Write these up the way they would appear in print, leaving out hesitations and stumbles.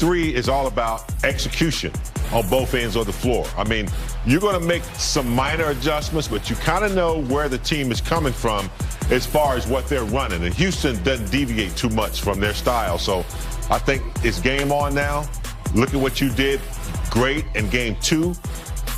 three is all about execution on both ends of the floor. I mean, you're going to make some minor adjustments, but you kind of know where the team is coming from as far as what they're running. And Houston doesn't deviate too much from their style. So I think it's game on now. Look at what you did great in game 2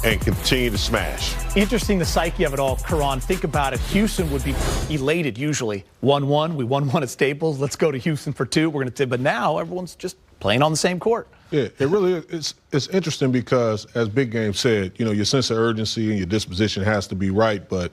and continue to smash. Interesting, the psyche of it all, Karan. Think about it. Houston would be elated usually. 1-1, we won 1 at Staples. Let's go to Houston for 2. We're going to, but now everyone's just playing on the same court. Yeah, it really is. It's interesting because, as Big Game said, you know, your sense of urgency and your disposition has to be right, but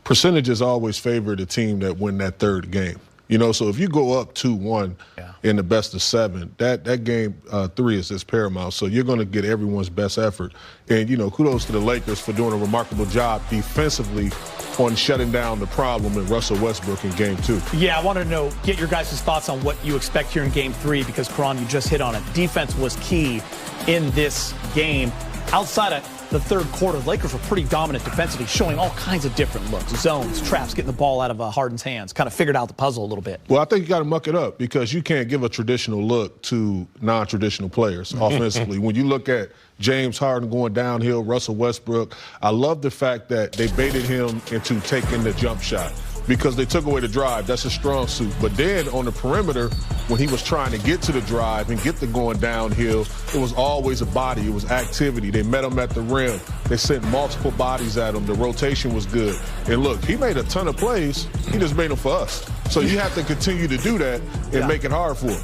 percentages always favor the team that win that third game. You know, so if you go up 2-1 in the best of 7, that game 3 is paramount. So you're going to get everyone's best effort. And, you know, kudos to the Lakers for doing a remarkable job defensively on shutting down the problem in Russell Westbrook in game 2. Yeah, I wanted to get your guys' thoughts on what you expect here in game 3 because, Karan, you just hit on it. Defense was key in this game. Outside of the third quarter, the Lakers were pretty dominant defensively, showing all kinds of different looks, zones, traps, getting the ball out of Harden's hands, kind of figured out the puzzle a little bit. Well, I think you got to muck it up because you can't give a traditional look to non-traditional players offensively. When you look at James Harden going downhill, Russell Westbrook, I love the fact that they baited him into taking the jump shot because they took away the drive. That's a strong suit. But then on the perimeter, when he was trying to get to the drive and get the going downhill, it was always a body. It was activity. They met him at the rim. They sent multiple bodies at him. The rotation was good. And look, he made a ton of plays. He just made them for us. So you have to continue to do that and make it hard for him.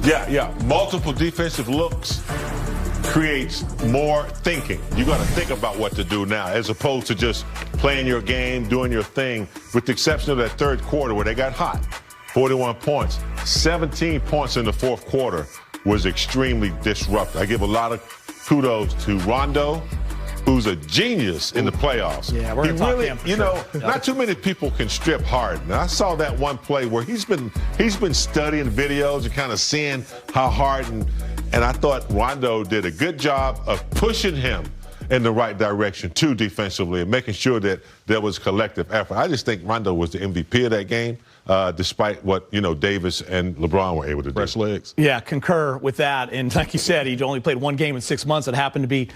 Yeah. Multiple defensive looks creates more thinking. You got to think about what to do now as opposed to just playing your game, doing your thing, with the exception of that third quarter where they got hot. 41 points. 17 points in the fourth quarter was extremely disruptive. I give a lot of kudos to Rondo, who's a genius in the playoffs. Yeah, we're going to talk to him. You know, not too many people can strip Harden. I saw that one play where he's been studying videos and kind of seeing how Harden, and I thought Rondo did a good job of pushing him in the right direction too defensively and making sure that there was collective effort. I just think Rondo was the MVP of that game, despite what, you know, Davis and LeBron were able to do. Fresh legs. Yeah, concur with that. And like you said, he only played 1 game in 6 months. It happened to be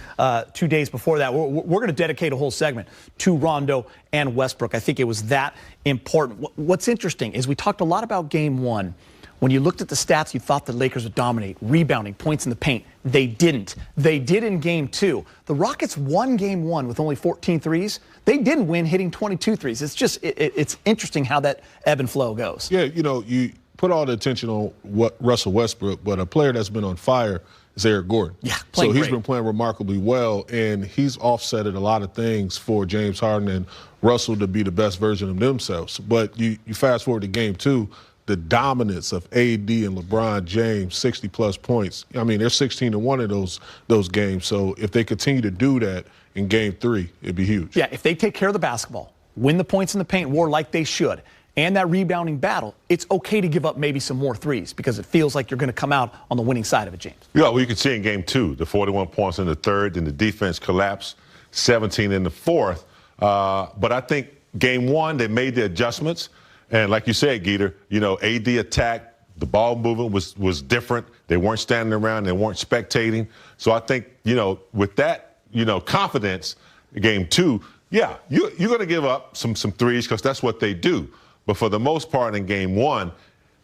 2 days before that. We're going to dedicate a whole segment to Rondo and Westbrook. I think it was that important. What's interesting is we talked a lot about game 1. When you looked at the stats, you thought the Lakers would dominate, rebounding, points in the paint. They didn't. They did in game 2. The Rockets won game 1 with only 14 threes. They didn't win hitting 22 threes. It's just, it's interesting how that ebb and flow goes. Yeah, you know, you put all the attention on Russell Westbrook, but a player that's been on fire is Eric Gordon. Yeah, so he's been playing remarkably well, and he's offsetted a lot of things for James Harden and Russell to be the best version of themselves. But you fast forward to game 2, the dominance of AD and LeBron James, 60-plus points. I mean, they're 16-1 in those games. So if they continue to do that in game 3, it'd be huge. Yeah, if they take care of the basketball, win the points in the paint war like they should, and that rebounding battle, it's okay to give up maybe some more threes because it feels like you're going to come out on the winning side of it, James. Yeah, well, you can see in game 2, the 41 points in the third, and the defense collapsed, 17 in the fourth. But I think game 1, they made the adjustments. And like you said, Geeter, you know, AD attack, the ball movement was different. They weren't standing around. They weren't spectating. So I think, you know, with that, you know, confidence, game 2, yeah, you're going to give up some threes because that's what they do. But for the most part in game 1,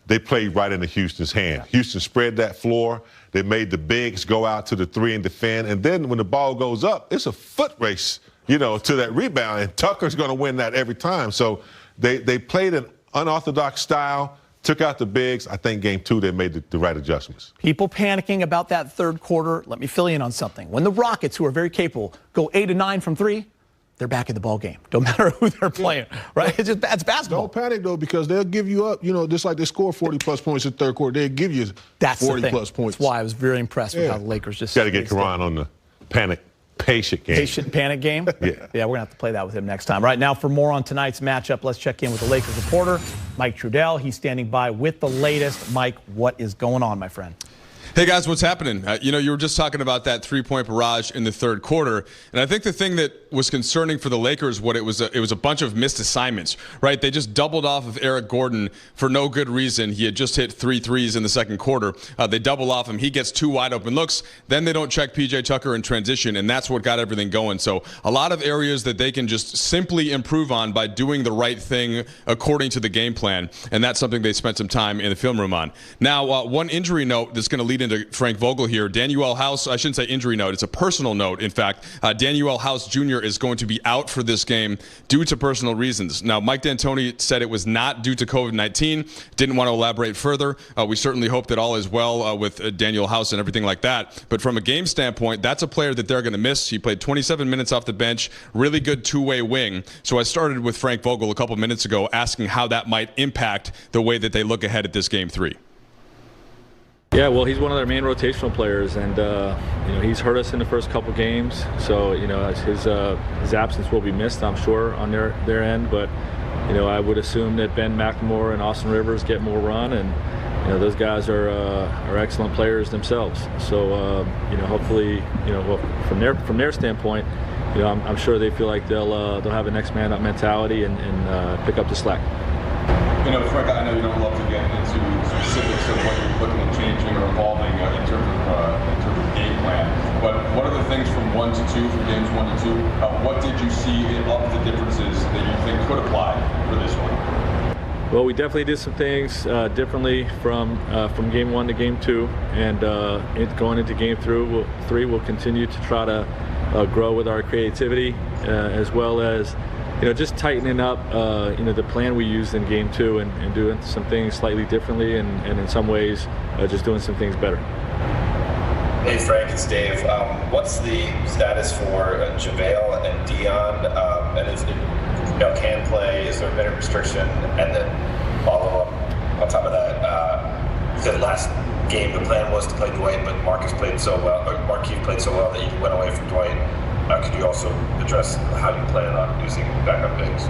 they played right into Houston's hand. Yeah. Houston spread that floor. They made the bigs go out to the 3 and defend. And then when the ball goes up, it's a foot race, you know, to that rebound. And Tucker's going to win that every time. So they played an unorthodox style, took out the bigs. I think game 2, they made the right adjustments. People panicking about that third quarter. Let me fill you in on something. When the Rockets, who are very capable, go 8 of 9 from 3, they're back in the ball game. Don't matter who they're playing, right? It's just that's basketball. Don't panic, though, because they'll give you up. You know, just like they score 40-plus points in the third quarter, they'll give you 40-plus points. That's why I was very impressed with how the Lakers just... Got to get Karan on the patient game. Patient panic game? Yeah, we're going to have to play that with him next time. Right now, for more on tonight's matchup, let's check in with the Lakers reporter, Mike Trudell. He's standing by with the latest. Mike, what is going on, my friend? Hey guys, what's happening? You were just talking about that three-point barrage in the third quarter, and I think the thing that was concerning for the Lakers, it was a bunch of missed assignments, right? They just doubled off of Eric Gordon for no good reason. He had just hit 3 threes in the second quarter. They double off him. He gets 2 wide open looks. Then they don't check PJ Tucker in transition, and that's what got everything going. So a lot of areas that they can just simply improve on by doing the right thing according to the game plan, and that's something they spent some time in the film room on. Now, one injury note that's going to lead into Frank Vogel here. Danuel House, I shouldn't say injury note, it's a personal note, in fact. Danuel House Jr. is going to be out for this game due to personal reasons. Now, Mike D'Antoni said it was not due to COVID-19, didn't want to elaborate further. We certainly hope that all is well with Danuel House and everything like that. But from a game standpoint, that's a player that they're going to miss. He played 27 minutes off the bench, really good two-way wing. So I started with Frank Vogel a couple minutes ago asking how that might impact the way that they look ahead at this Game 3. Yeah, well, he's one of their main rotational players, and he's hurt us in the first couple games. So his absence will be missed, I'm sure, on their end. But I would assume that Ben McLemore and Austin Rivers get more run, and those guys are excellent players themselves. So hopefully, from their standpoint, I'm sure they feel like they'll have a next man up mentality and pick up the slack. Frank, I know you don't love to get into specifics of what you're looking at changing or evolving in terms of game plan, but what are the things from 1 to 2, from games 1 to 2? What did you see of the differences that you think could apply for this one? Well, we definitely did some things differently from game 1 to game 2, and going into game 3, we'll continue to try to grow with our creativity as well as just tightening up, the plan we used in game 2 and doing some things slightly differently and in some ways just doing some things better. Hey Frank, it's Dave. What's the status for JaVale and Dion? And is it, can play? Is there a minute restriction? And then follow up on top of that. The last game, the plan was to play Dwight, but Marquise played so well that you went away from Dwight. Could you also address how you plan on using backup bigs?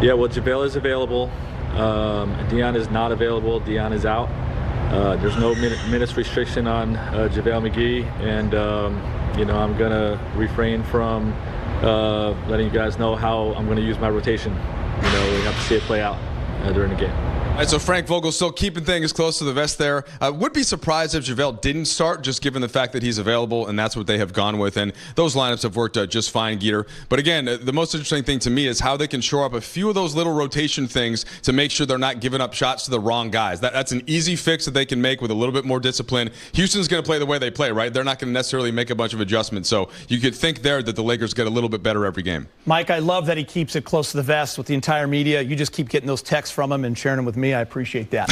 Yeah, well, JaVale is available. Dion is not available. Dion is out. There's no minutes restriction on JaVale McGee, and I'm going to refrain from letting you guys know how I'm going to use my rotation. We have to see it play out during the game. All right, so Frank Vogel still keeping things close to the vest there. Would be surprised if JaVale didn't start, just given the fact that he's available, and that's what they have gone with. And those lineups have worked just fine, Geeter. But again, the most interesting thing to me is how they can shore up a few of those little rotation things to make sure they're not giving up shots to the wrong guys. That's an easy fix that they can make with a little bit more discipline. Houston's going to play the way they play, right? They're not going to necessarily make a bunch of adjustments. So you could think there that the Lakers get a little bit better every game. Mike, I love that he keeps it close to the vest with the entire media. You just keep getting those texts from him and sharing them with me. I appreciate that.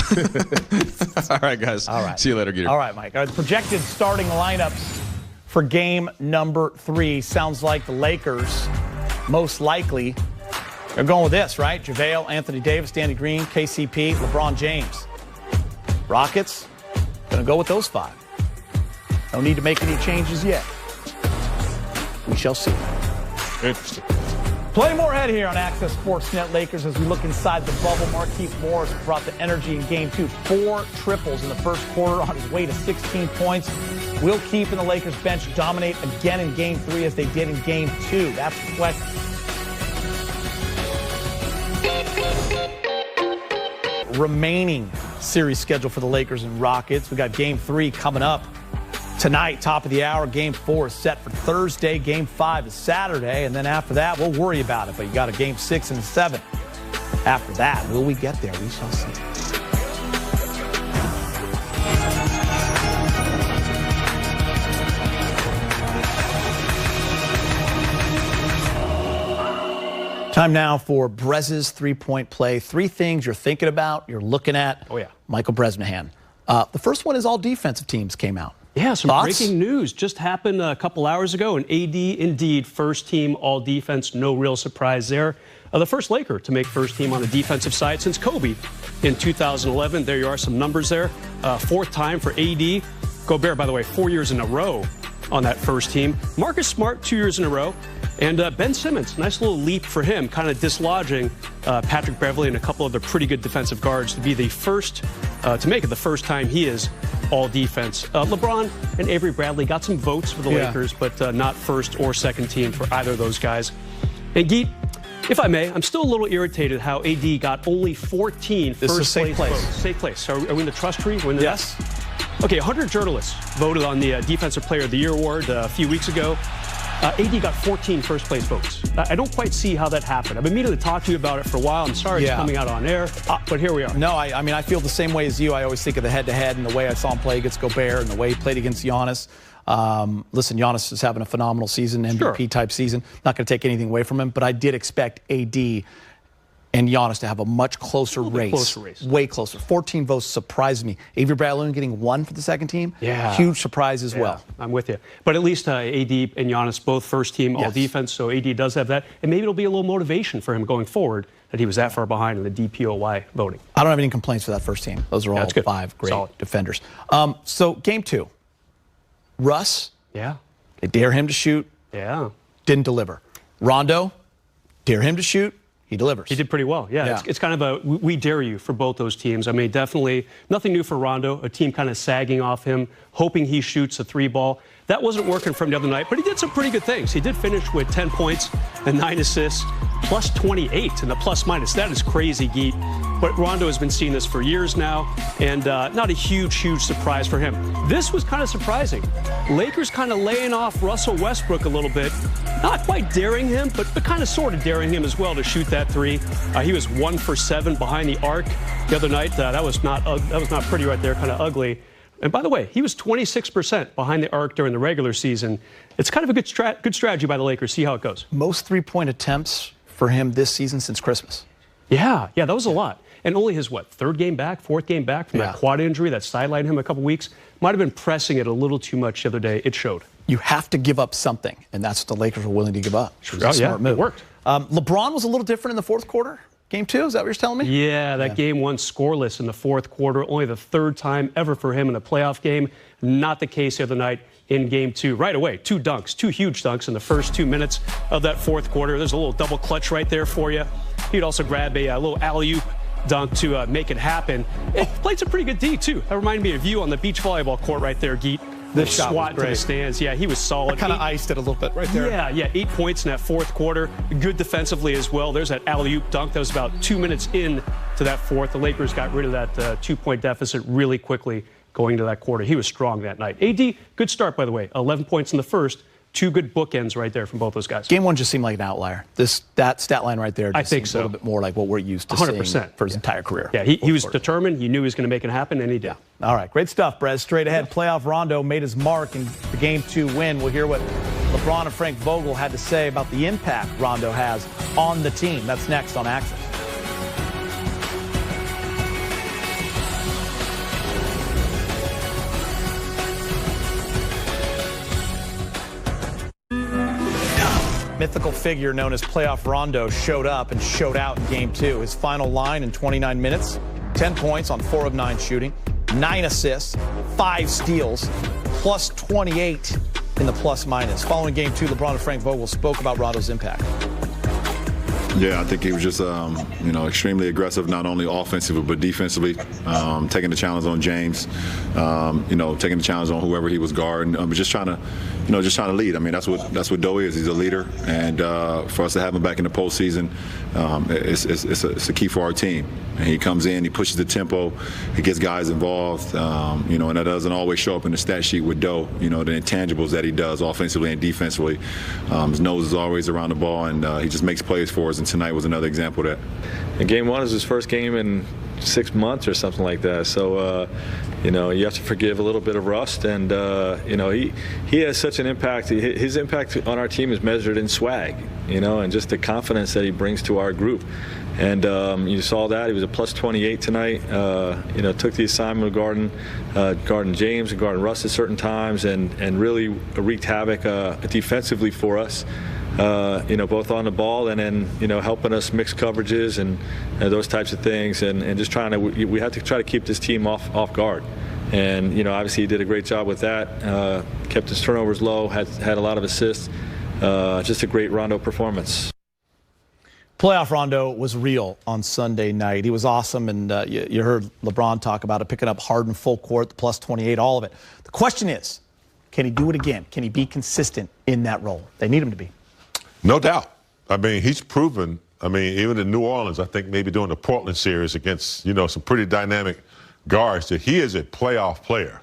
All right, guys. All right. See you later, Geeter. All right, Mike. The projected starting lineups for game number 3 sounds like the Lakers, most likely, are going with this, right? JaVale, Anthony Davis, Danny Green, KCP, LeBron James. Rockets, going to go with those 5. No need to make any changes yet. We shall see. Interesting. Play more ahead here on Access Sportsnet Lakers as we look inside the bubble. Markieff Morris brought the energy in game 2. 4 triples in the first quarter on his way to 16 points. Will Keefe and the Lakers bench dominate again in game 3 as they did in game 2? That's the question. Remaining series schedule for the Lakers and Rockets. We got game 3 coming up tonight, top of the hour. Game 4 is set for Thursday. Game 5 is Saturday. And then after that, we'll worry about it. But you got a game 6 and 7. After that, will we get there? We shall see. Time now for Brez's three-point play. 3 things you're thinking about, you're looking at. Oh, yeah. Michael Bresnahan. The first one is all defensive teams came out. Yeah, some Thoughts? breaking news just happened a couple hours ago. And AD, indeed, first team all defense. No real surprise there. The first Laker to make first team on the defensive side since Kobe in 2011. There you are, some numbers there. 4th time for AD. Gobert, by the way, 4 years in a row on that first team. Marcus Smart, 2 years in a row. And Ben Simmons, nice little leap for him, kind of dislodging Patrick Beverley and a couple other pretty good defensive guards to be the first, to make it the first time he is all defense. LeBron and Avery Bradley got some votes for the Lakers, but not first or second team for either of those guys. And Geet, if I may, I'm still a little irritated how AD got only 14 first place votes. Safe place. Are we in the trust tree? Yes. Okay, 100 journalists voted on the Defensive Player of the Year award a few weeks ago. AD got 14 first place votes. I don't quite see how that happened. I've been meaning to talk to you about it for a while. I'm sorry it's coming out on air, but here we are. No, I mean, I feel the same way as you. I always think of the head-to-head and the way I saw him play against Gobert and the way he played against Giannis. Listen, Giannis is having a phenomenal season, MVP-type season. Not going to take anything away from him, but I did expect AD and Giannis to have a much closer race. Way closer. 14 votes surprised me. Avery Bradley getting 1 for the second team. Yeah. Huge surprise as well. I'm with you. But at least AD and Giannis, both first team, all defense, so AD does have that. And maybe it'll be a little motivation for him going forward that he was that far behind in the DPOY voting. I don't have any complaints for that first team. Those are all 5 great defenders. So, game 2. Russ. Yeah. They dare him to shoot. Yeah. Didn't deliver. Rondo. Dare him to shoot. He delivers. He did pretty well. Yeah. It's kind of a we dare you for both those teams. I mean, definitely nothing new for Rondo, a team kind of sagging off him, hoping he shoots a 3-ball. That wasn't working for him the other night, but he did some pretty good things. He did finish with 10 points and 9 assists, plus 28 in the plus-minus. That is crazy, Geet. But Rondo has been seeing this for years now, and not a huge surprise for him. This was kind of surprising. Lakers kind of laying off Russell Westbrook a little bit. Not quite daring him, but kind of sort of daring him as well to shoot that 3. He was 1 for 7 behind the arc the other night. That was not pretty right there, kind of ugly. And by the way, he was 26% behind the arc during the regular season. It's kind of a good strategy by the Lakers. See how it goes. Most 3-point attempts for him this season since Christmas. Yeah, that was a lot. And only his, 3rd game back, 4th game back from that quad injury that sidelined him a couple weeks. Might have been pressing it a little too much the other day. It showed. You have to give up something, and that's what the Lakers were willing to give up. It was a smart move. It worked. LeBron was a little different in the 4th quarter. Game 2, is that what you're telling me? Yeah, that game 1 scoreless in the 4th quarter. Only the 3rd time ever for him in a playoff game. Not the case the other night in game 2. Right away, 2 huge dunks in the first 2 minutes of that 4th quarter. There's a little double clutch right there for you. He'd also grab a little alley-oop dunk to make it happen. It played some pretty good D, too. That reminded me of you on the beach volleyball court right there, Geet. The swat to the stands. Yeah, he was solid. Kind of iced it a little bit right there. Yeah, 8 points in that 4th quarter. Good defensively as well. There's that alley-oop dunk. That was about 2 minutes in to that 4th. The Lakers got rid of that 2-point deficit really quickly going into that quarter. He was strong that night. AD, good start, by the way. 11 points in the first. 2 good bookends right there from both those guys. Game 1 just seemed like an outlier. That stat line right there just seems a little bit more like what we're used to 100%. Seeing for his entire career. Yeah, he was determined. He knew he was going to make it happen, and he did. All right, great stuff, Brez. Straight ahead, playoff Rondo made his mark in the Game 2 win. We'll hear what LeBron and Frank Vogel had to say about the impact Rondo has on the team. That's next on Access. Mythical figure known as Playoff Rondo showed up and showed out in Game 2. His final line in 29 minutes, 10 points on 4 of 9 shooting, 9 assists, 5 steals, plus 28 in the plus-minus. Following Game 2, LeBron and Frank Vogel spoke about Rondo's impact. Yeah, I think he was just, extremely aggressive, not only offensively but defensively, taking the challenge on James, taking the challenge on whoever he was guarding, but just trying to lead. I mean, that's what Doe is. He's a leader, and for us to have him back in the postseason, it's a key for our team. And he comes in, he pushes the tempo, he gets guys involved, and that doesn't always show up in the stat sheet with Doe. The intangibles that he does offensively and defensively. His nose is always around the ball, and he just makes plays for us. And tonight was another example of that. And Game 1 is his first game in 6 months or something like that. So, you have to forgive a little bit of rust. And, he has such an impact. His impact on our team is measured in swag, and just the confidence that he brings to our group. And you saw that. He was a plus 28 tonight. Took the assignment of guarding James and guarding Russ at certain times and really wreaked havoc defensively for us. Both on the ball and then, helping us mix coverages and those types of things and just we have to try to keep this team off guard. And, obviously he did a great job with that, kept his turnovers low, had a lot of assists. just a great Rondo performance. Playoff Rondo was real on Sunday night. He was awesome, and you heard LeBron talk about it, picking up Harden full court, the plus 28, all of it. The question is, can he do it again? Can he be consistent in that role? They need him to be. No doubt. I mean, he's proven, I mean, even in New Orleans, I think maybe during the Portland series against, some pretty dynamic guards, that he is a playoff player.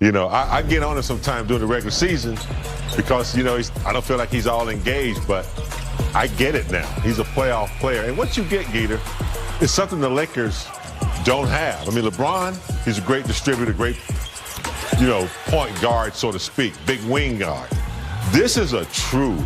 I get on him sometimes during the regular season because, I don't feel like he's all engaged, but I get it now. He's a playoff player. And what you get, Geeter, is something the Lakers don't have. I mean, LeBron, he's a great distributor, great, point guard, so to speak, big wing guard. This is a true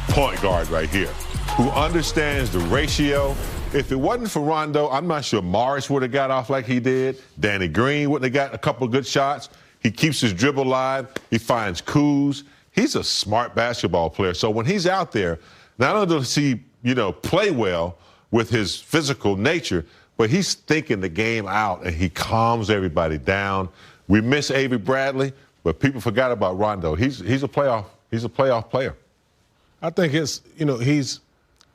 point guard right here who understands the ratio. If it wasn't for Rondo, I'm not sure Morris would have got off like he did. Danny Green wouldn't have got a couple of good shots. He keeps his dribble alive. He finds coups. He's a smart basketball player. So when he's out there, not only does he, play well with his physical nature, but he's thinking the game out and he calms everybody down. We miss Avery Bradley, but people forgot about Rondo. He's a playoff player. I think he's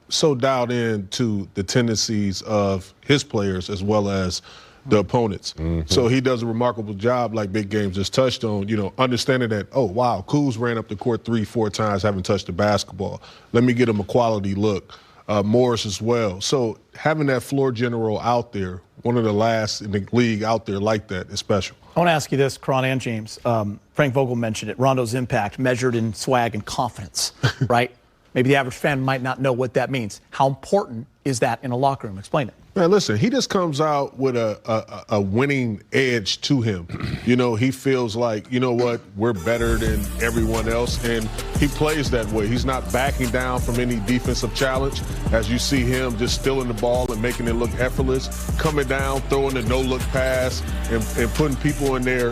so dialed into the tendencies of his players as well as the opponents. Mm-hmm. So he does a remarkable job, like Big Game just touched on, understanding that, oh, wow, Kuz ran up the court 3-4 times, haven't touched the basketball. Let me get him a quality look. Morris as well. So having that floor general out there, one of the last in the league out there like that, is special. I want to ask you this, Karan and James. Frank Vogel mentioned it. Rondo's impact measured in swag and confidence, right? Maybe the average fan might not know what that means. How important is that in a locker room? Explain it. Man, listen, he just comes out with a winning edge to him. He feels like, we're better than everyone else, and he plays that way. He's not backing down from any defensive challenge, as you see him just stealing the ball and making it look effortless, coming down, throwing the no-look pass, and putting people in their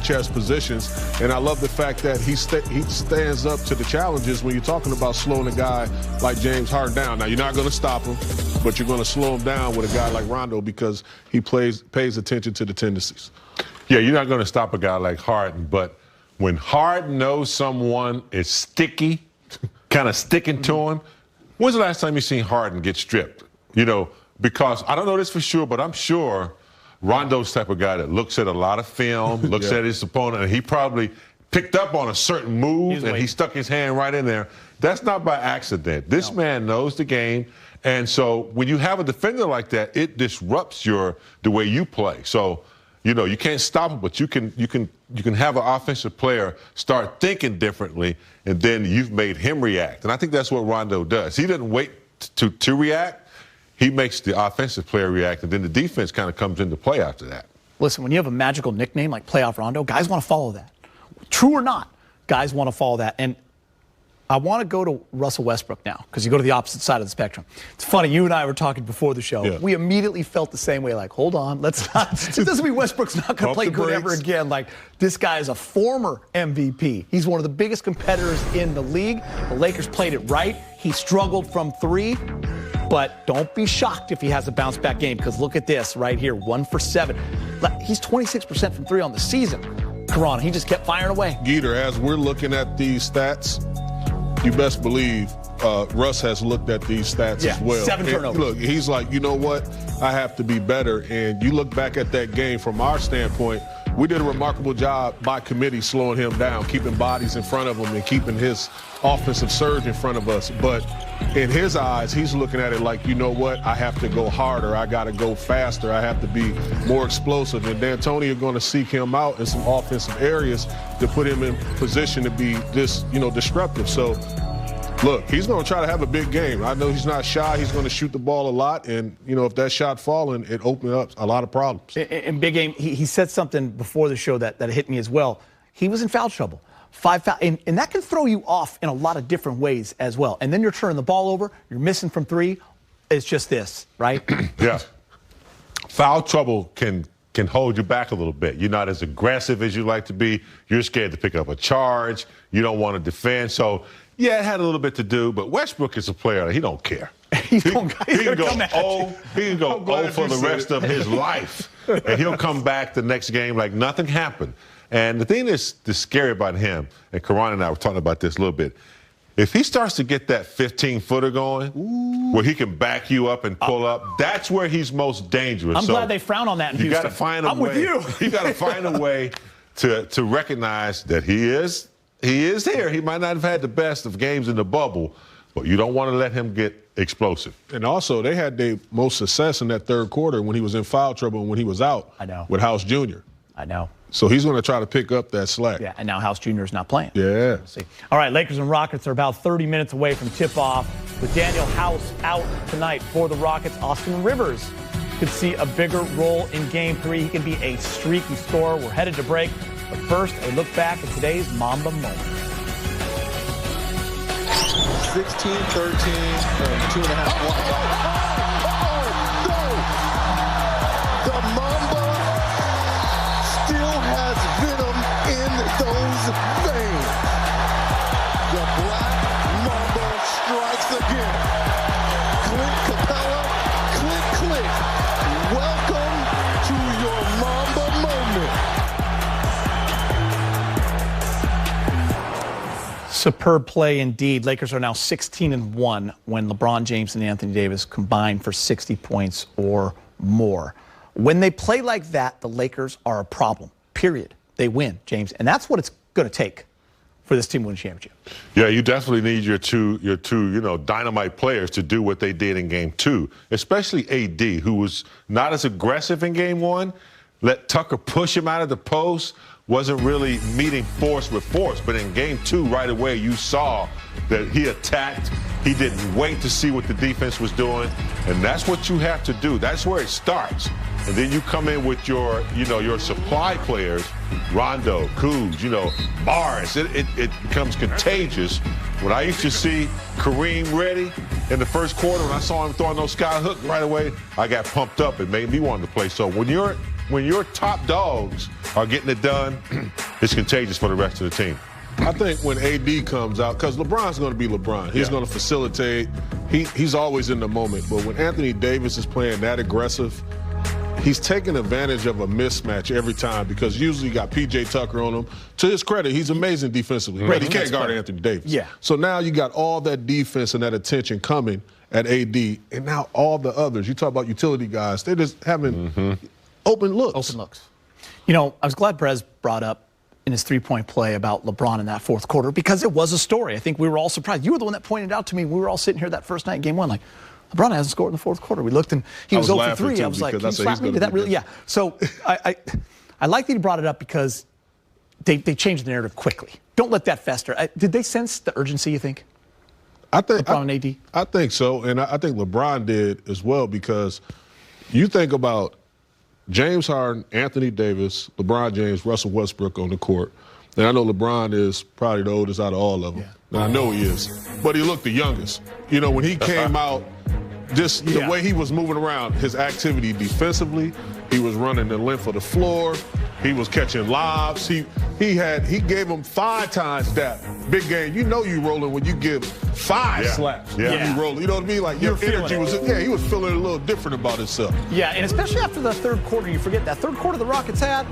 chest positions. And I love the fact that he stands up to the challenges when you're talking about slowing a guy like James Harden down. Now, you're not going to stop him, but you're going to slow him down with a guy like Rondo because he pays attention to the tendencies. Yeah, you're not going to stop a guy like Harden, but when Harden knows someone is sticky, kind of sticking to him, when's the last time you seen Harden get stripped? Because I don't know this for sure, but I'm sure Rondo's the type of guy that looks at a lot of film, looks at his opponent, and he probably picked up on a certain move and he stuck his hand right in there. That's not by accident. This man knows the game. And so when you have a defender like that, it disrupts the way you play. So, you can't stop him, but you can have an offensive player start thinking differently, and then you've made him react. And I think that's what Rondo does. He doesn't wait to react. He makes the offensive player react, and then the defense kind of comes into play after that. Listen, when you have a magical nickname like Playoff Rondo, guys want to follow that. True or not, guys want to follow that. And I want to go to Russell Westbrook now, because you go to the opposite side of the spectrum. It's funny, you and I were talking before the show. Yeah. We immediately felt the same way, like, hold on, let's not. It doesn't mean Westbrook's not going to play good ever again. Like, this guy is a former MVP. He's one of the biggest competitors in the league. The Lakers played it right. He struggled from three, but don't be shocked if he has a bounce-back game, because look at this right here, 1 for 7. He's 26% from three on the season. Karan, he just kept firing away. Geeter, as we're looking at these stats, you best believe Russ has looked at these stats as well. 7 turnovers. Look, he's like, you know what? I have to be better. And you look back at that game from our standpoint, we did a remarkable job by committee slowing him down, keeping bodies in front of him and keeping his offensive surge in front of us. But in his eyes, he's looking at it like, you know what? I have to go harder. I got to go faster. I have to be more explosive. And D'Antoni are going to seek him out in some offensive areas to put him in position to be disruptive. So, look, he's going to try to have a big game. I know he's not shy. He's going to shoot the ball a lot. And, if that shot falling, it opens up a lot of problems. In Big Game, he said something before the show that hit me as well. He was in foul trouble. 5 foul, and that can throw you off in a lot of different ways as well. And then you're turning the ball over. You're missing from three. It's just this, right? Yeah. Foul trouble can hold you back a little bit. You're not as aggressive as you like to be. You're scared to pick up a charge. You don't want to defend. So, yeah, it had a little bit to do, but Westbrook is a player that he don't care. He can go 0 for the rest of his life, and he'll come back the next game like nothing happened. And the thing that's scary about him, and Karan and I were talking about this a little bit, If he starts to get that 15-footer going, where he can back you up and pull up, that's where he's most dangerous. I'm glad they frown on that in Houston. You got to find a way. I'm with you. You got to find a way to recognize that he is here. He might not have had the best of games in the bubble, but you don't want to let him get explosive. And also, they had their most success in that third quarter when he was in foul trouble and when he was out. I know. With House Jr. I know. So he's going to try to pick up that slack. Yeah, and now House Jr. is not playing. Yeah. We'll see. All right, Lakers and Rockets are about 30 minutes away from tip-off. With Daniel House out tonight for the Rockets, Austin Rivers could see a bigger role in Game 3. He can be a streaky scorer. We're headed to break. But first, a look back at today's Mamba moment. 16-13 and 2.5 blocks. The Mamba still has venom in those veins. The Black Mamba strikes again. Clint Capella, click, click. Welcome to your Mamba moment. Superb play indeed. Lakers are now 16-1 when LeBron James and Anthony Davis combine for 60 points or more. When they play like that, the Lakers are a problem, period. They win, James, and that's what it's going to take for this team to win a championship. Yeah, you definitely need your two, dynamite players to do what they did in Game 2, especially AD, who was not as aggressive in Game 1. Let Tucker push him out of the post. Wasn't really meeting force with force. But in Game 2, right away, you saw that he attacked. He didn't wait to see what the defense was doing. And that's what you have to do. That's where it starts. And then you come in with your supply players, Rondo, Kuz, Morris. It becomes contagious. When I used to see Kareem ready in the first quarter, when I saw him throwing those sky hook right away, I got pumped up. It made me want to play. So when your top dogs are getting it done, it's contagious for the rest of the team. I think when AD comes out, because LeBron's going to be LeBron. He's going to facilitate. He's always in the moment. But when Anthony Davis is playing that aggressive, he's taking advantage of a mismatch every time because usually you got P.J. Tucker on him. To his credit, he's amazing defensively. But he can't guard Anthony Davis. Yeah. So now you got all that defense and that attention coming at AD. And now all the others, you talk about utility guys, they're just having open looks. Open looks. I was glad Perez brought up in his three-point play about LeBron in that fourth quarter because it was a story. I think we were all surprised. You were the one that pointed out to me. We were all sitting here that first night in Game 1 like, LeBron hasn't scored in the fourth quarter. We looked and he was 0 for 3. I was like, can you slap me? Did that really? Yeah. So I like that he brought it up because they changed the narrative quickly. Don't let that fester. Did they sense the urgency, you think? I think LeBron and AD? I think so. And I think LeBron did as well because you think about James Harden, Anthony Davis, LeBron James, Russell Westbrook on the court. And I know LeBron is probably the oldest out of all of them. Yeah. And I know he is. But he looked the youngest. When he came out, just the way he was moving around, his activity defensively, he was running the length of the floor, he was catching lobs, he gave him 5 times that. Big game, you rolling when you give 5 slaps. Yeah. You rolling, you know what I mean? Like your energy was, he was feeling a little different about himself. Yeah, and especially after the third quarter, you forget that third quarter the Rockets had.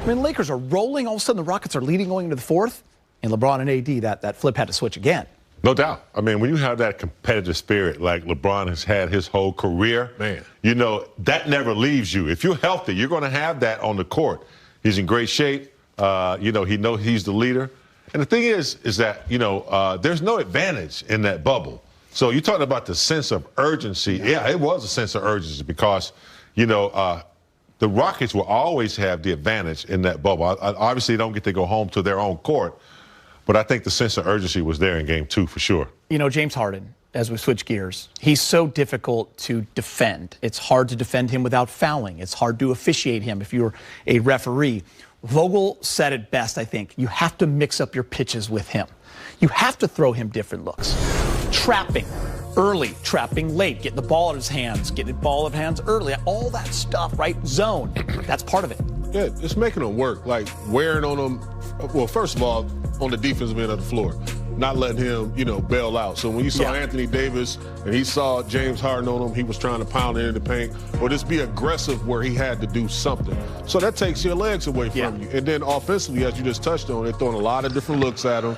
The Lakers are rolling, all of a sudden the Rockets are leading going into the fourth, and LeBron and AD, that flip had to switch again. No doubt. When you have that competitive spirit like LeBron has had his whole career, man, that never leaves you. If you're healthy, you're going to have that on the court. He's in great shape. He knows he's the leader. And the thing is that, there's no advantage in that bubble. So you're talking about the sense of urgency. Yeah, it was a sense of urgency because, the Rockets will always have the advantage in that bubble. Obviously, they don't get to go home to their own court. But I think the sense of urgency was there in Game 2 for sure. James Harden, as we switch gears, he's so difficult to defend. It's hard to defend him without fouling. It's hard to officiate him if you're a referee. Vogel said it best, I think. You have to mix up your pitches with him. You have to throw him different looks. Trapping early, trapping late, getting the ball out of his hands, getting the ball out of his hands early, all that stuff, right? Zone. That's part of it. Yeah, it's making them work, like wearing on them. Well, first of all, on the defensive end of the floor, not letting him, bail out. So when you saw Anthony Davis and he saw James Harden on him, he was trying to pound it in the paint or just be aggressive where he had to do something. So that takes your legs away from you. And then offensively, as you just touched on, they're throwing a lot of different looks at him,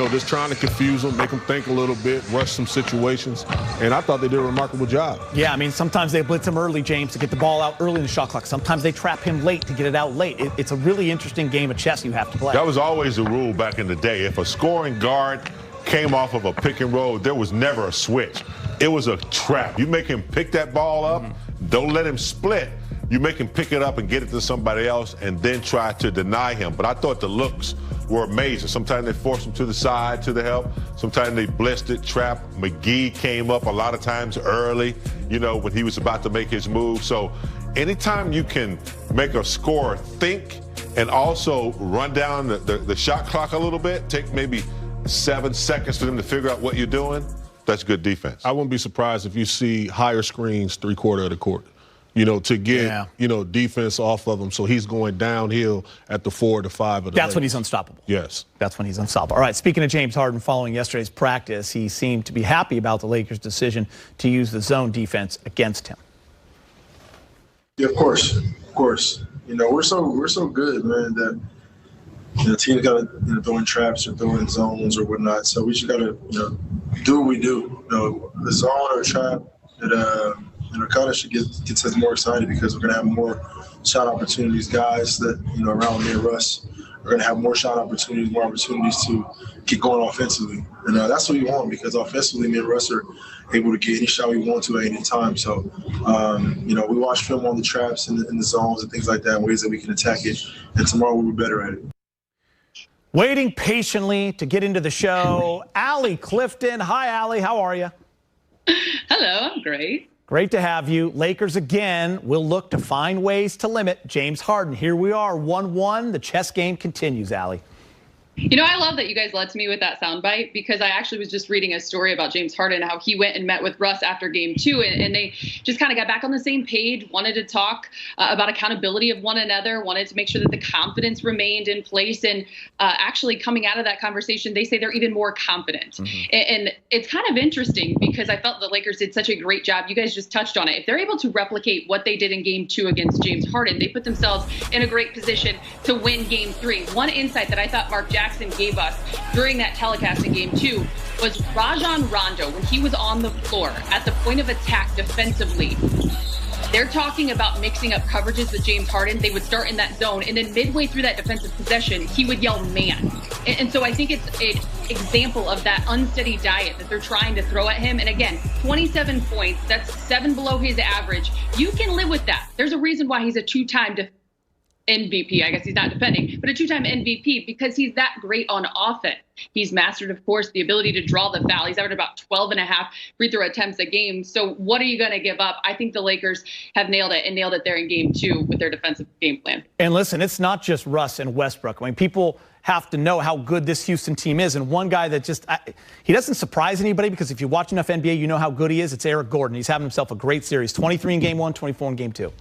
just trying to confuse him, make him think a little bit, rush some situations. And I thought they did a remarkable job. Yeah, I mean, sometimes they blitz him early, James, to get the ball out early in the shot clock. Sometimes they trap him late to get it out late. It's a really interesting game of chess you have to play. That was always the rule back in the day. If a scoring guard came off of a pick and roll, there was never a switch. It was a trap. You make him pick that ball up, don't let him split. You make him pick it up and get it to somebody else and then try to deny him. But I thought the looks were amazing. Sometimes they forced him to the side to the help. Sometimes they blitzed it, trapped. McGee came up a lot of times early, when he was about to make his move. So anytime you can make a scorer think and also run down the shot clock a little bit, take maybe 7 seconds for them to figure out what you're doing, that's good defense. I wouldn't be surprised if you see higher screens 3/4 of the court, to get, defense off of him. So he's going downhill at the 4 to 5 of the That's when he's unstoppable. Yes. That's when he's unstoppable. All right, speaking of James Harden, following yesterday's practice, he seemed to be happy about the Lakers' decision to use the zone defense against him. Yeah, of course. We're so good, man, that the team's got to throw in traps or throw in zones or whatnot. So we just got to do what we do. The zone or trap that kind of gets us more excited because we're going to have more shot opportunities. Guys that around me and Russ are going to have more shot opportunities, more opportunities to get going offensively, and that's what we want because offensively, me and Russ are able to get any shot we want to at any time. So, we watch film on the traps and the zones and things like that, ways that we can attack it, and tomorrow we'll be better at it. Waiting patiently to get into the show, Allie Clifton. Hi, Allie. How are you? Hello, I'm great. Great to have you. Lakers again will look to find ways to limit James Harden. Here we are, 1-1. The chess game continues, Allie. I love that you guys led to me with that soundbite because I actually was just reading a story about James Harden, how he went and met with Russ after game 2, and they just kind of got back on the same page, wanted to talk about accountability of one another, wanted to make sure that the confidence remained in place. And actually coming out of that conversation, they say they're even more confident. And it's kind of interesting because I felt the Lakers did such a great job. You guys just touched on it. If they're able to replicate what they did in game 2 against James Harden, they put themselves in a great position to win game 3. One insight that I thought Mark Jackson gave us during that telecast in game 2 was Rajon Rondo, when he was on the floor at the point of attack defensively. They're talking about mixing up coverages with James Harden. They would start in that zone, and then midway through that defensive possession, he would yell, man. And so I think it's an example of that unsteady diet that they're trying to throw at him. And again, 27 points, that's 7 below his average. You can live with that. There's a reason why he's a 2-time MVP. I guess he's not defending, but a 2-time MVP because he's that great on offense. He's mastered, of course, the ability to draw the foul. He's averaged about 12.5 free throw attempts a game. So what are you going to give up? I think the Lakers have nailed it and nailed it there in game 2 with their defensive game plan. And listen, it's not just Russ and Westbrook. I mean, people have to know how good this Houston team is. And one guy that he doesn't surprise anybody because if you watch enough NBA, you know how good he is. It's Eric Gordon. He's having himself a great series. 23 in game 1, 24 in game 2.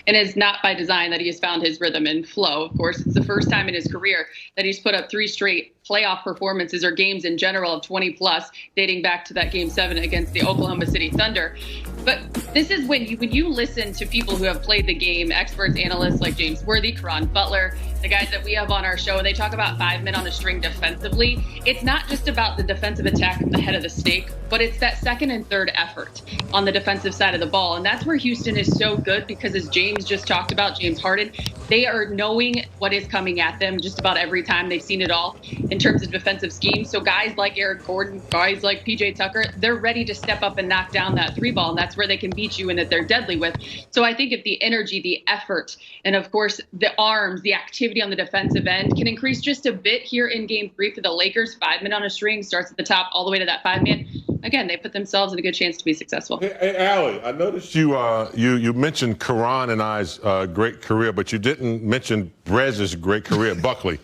And it's not by design that he has found his rhythm and flow. Of course, it's the first time in his career that he's put up 3 straight playoff performances or games in general of 20+, dating back to that Game 7 against the Oklahoma City Thunder. But this is when you listen to people who have played the game, experts, analysts like James Worthy, Caron Butler, the guys that we have on our show, and they talk about 5 men on a string defensively. It's not just about the defensive attack at the head of the stake, but it's that second and third effort on the defensive side of the ball. And that's where Houston is so good because, as James just talked about, James Harden, they are knowing what is coming at them just about every time. They've seen it all in terms of defensive schemes. So guys like Eric Gordon, guys like PJ Tucker, they're ready to step up and knock down that 3 ball. And that's where they can beat you and that they're deadly with. So I think if the energy, the effort, and of course the arms, the activity on the defensive end can increase just a bit here in game 3 for the Lakers, 5 men on a string, starts at the top all the way to that 5-man. Again, they put themselves in a good chance to be successful. Hey Allie, I noticed you mentioned Caron and I's great career, but you didn't mention Brez's great career at Buckley.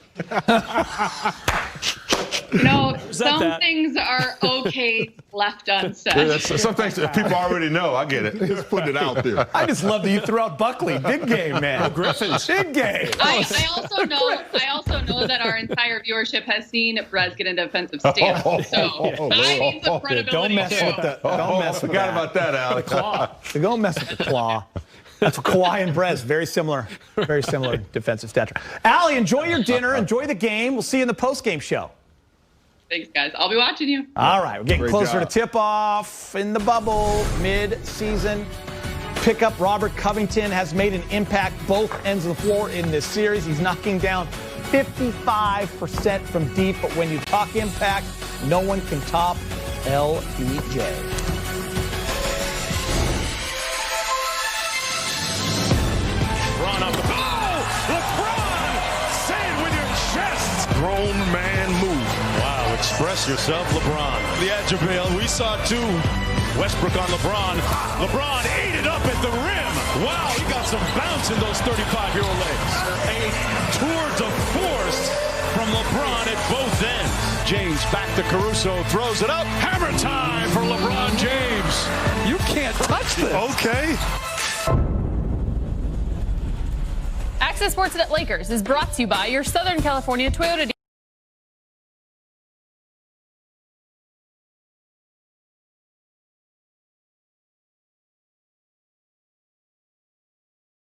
Some things are okay left unsaid. Some things that people already know. I get it. Just putting it out there. I just love that you threw out Buckley. Big game, man. Griffins. Big game. I also know that our entire viewership has seen Brez get a defensive stance. So I need some credibility. Don't mess with that. Don't mess with Forgot that. about that, Alex. So don't mess with the claw. That's Kawhi and Brez. Very similar defensive stature. Allie, enjoy your dinner. Enjoy the game. We'll see you in the post-game show. Thanks, guys. I'll be watching you. All right. We're getting Great closer job. to tip-off in the bubble, mid-season. Pickup Robert Covington has made an impact both ends of the floor in this series. He's knocking down 55% from deep, but when you talk impact, no one can top LBJ. Grown man move. Wow, express yourself, LeBron. The edge of bail. We saw two. Westbrook on LeBron. LeBron ate it up at the rim. Wow, he got some bounce in those 35-year-old legs. A tour de force from LeBron at both ends. James back to Caruso, throws it up. Hammer time for LeBron James. You can't touch this. Okay. Access Sports at LaKers is brought to you by your Southern California Toyota dealer.